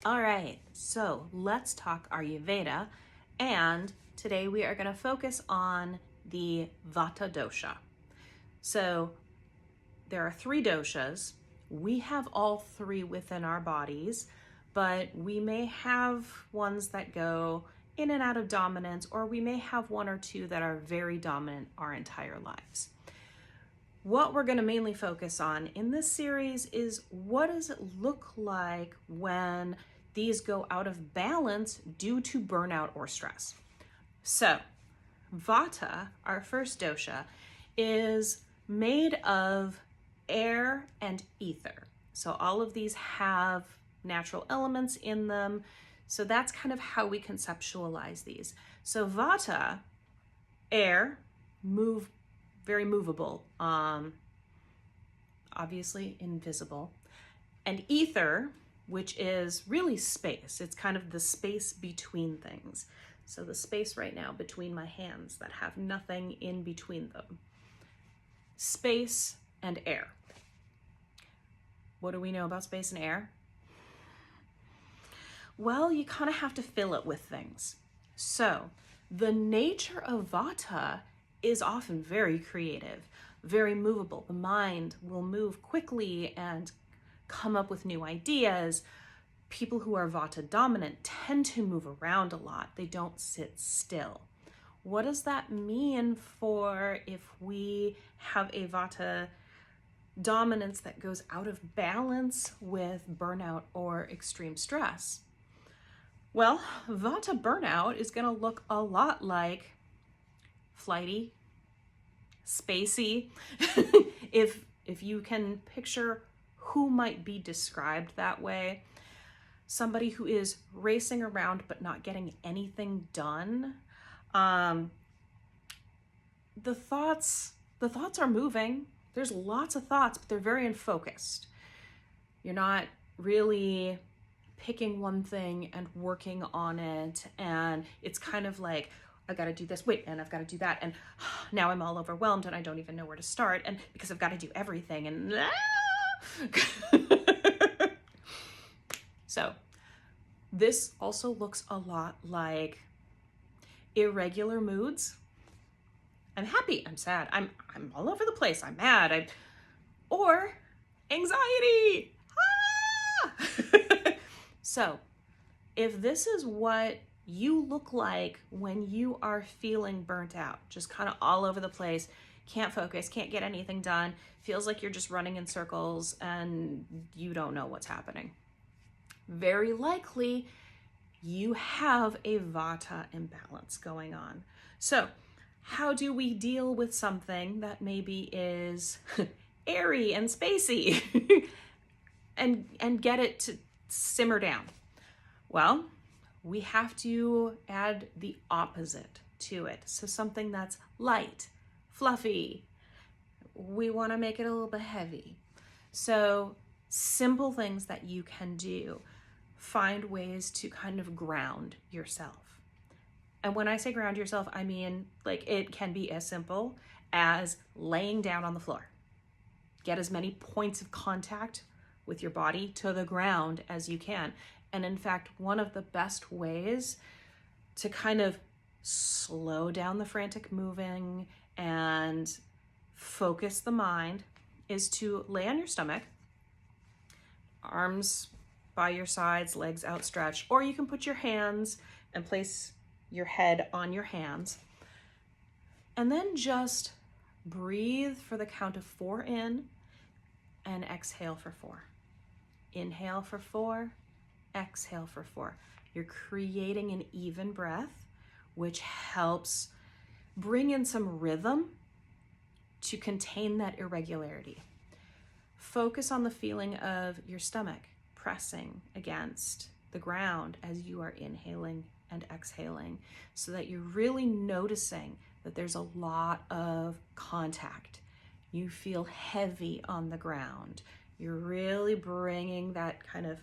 All right, so let's talk Ayurveda, and today we are going to focus on the Vata Dosha. So there are three doshas. We have all three within our bodies, but we may have ones that go in and out of dominance, or we may have one or two that are very dominant our entire lives. What we're going to mainly focus on in this series is what does it look like when these go out of balance due to burnout or stress. So, Vata, our first dosha, is made of air and ether. So all of these have natural elements in them. So that's kind of how we conceptualize these. So Vata, air, very movable, obviously invisible, and ether, which is really space. It's kind of the space between things. So the space right now between my hands that have nothing in between them. Space and air. What do we know about space and air? Well, you kind of have to fill it with things. So the nature of Vata is often very creative, very movable. The mind will move quickly and come up with new ideas. People who are Vata dominant tend to move around a lot. They don't sit still. What does that mean for if we have a Vata dominance that goes out of balance with burnout or extreme stress? Well, Vata burnout is going to look a lot like flighty, spacey. if you can picture who might be described that way, somebody who is racing around but not getting anything done. The thoughts are moving. There's lots of thoughts, but they're very unfocused. You're not really picking one thing and working on it, and it's kind of like, I got to do this, wait, and I've got to do that, and now I'm all overwhelmed and I don't even know where to start, and because I've got to do everything, and so this also looks a lot like irregular moods. I'm happy, I'm sad, I'm all over the place, I'm mad, or anxiety. So if this is what you look like when you are feeling burnt out, just kind of all over the place, can't focus, can't get anything done, feels like you're just running in circles and you don't know what's happening, very likely you have a Vata imbalance going on. So how do we deal with something that maybe is airy and spacey and get it to simmer down? Well, we have to add the opposite to it. So something that's light, fluffy. We want to make it a little bit heavy. So simple things that you can do. Find ways to kind of ground yourself. And when I say ground yourself, I mean like it can be as simple as laying down on the floor. Get as many points of contact with your body to the ground as you can. And in fact, one of the best ways to kind of slow down the frantic moving and focus the mind is to lay on your stomach, arms by your sides, legs outstretched, or you can put your hands and place your head on your hands. And then just breathe for the count of 4 in and exhale for 4. Inhale for 4, exhale for 4. You're creating an even breath, which helps bring in some rhythm to contain that irregularity. Focus on the feeling of your stomach pressing against the ground as you are inhaling and exhaling, so that you're really noticing that there's a lot of contact. You feel heavy on the ground. You're really bringing that kind of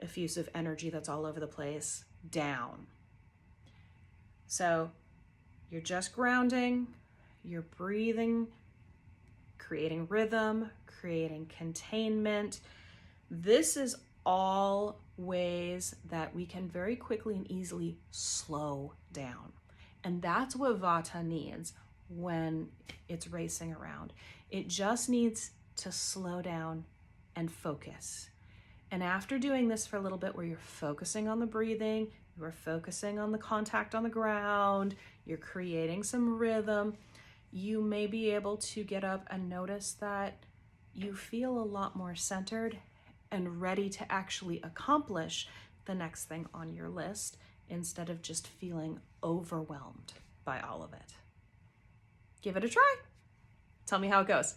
effusive energy that's all over the place down. So you're just grounding, you're breathing, creating rhythm, creating containment. This is all ways that we can very quickly and easily slow down. And that's what Vata needs when it's racing around. It just needs to slow down and focus. And after doing this for a little bit, where you're focusing on the breathing, you're focusing on the contact on the ground, you're creating some rhythm, you may be able to get up and notice that you feel a lot more centered and ready to actually accomplish the next thing on your list instead of just feeling overwhelmed by all of it. Give it a try. Tell me how it goes.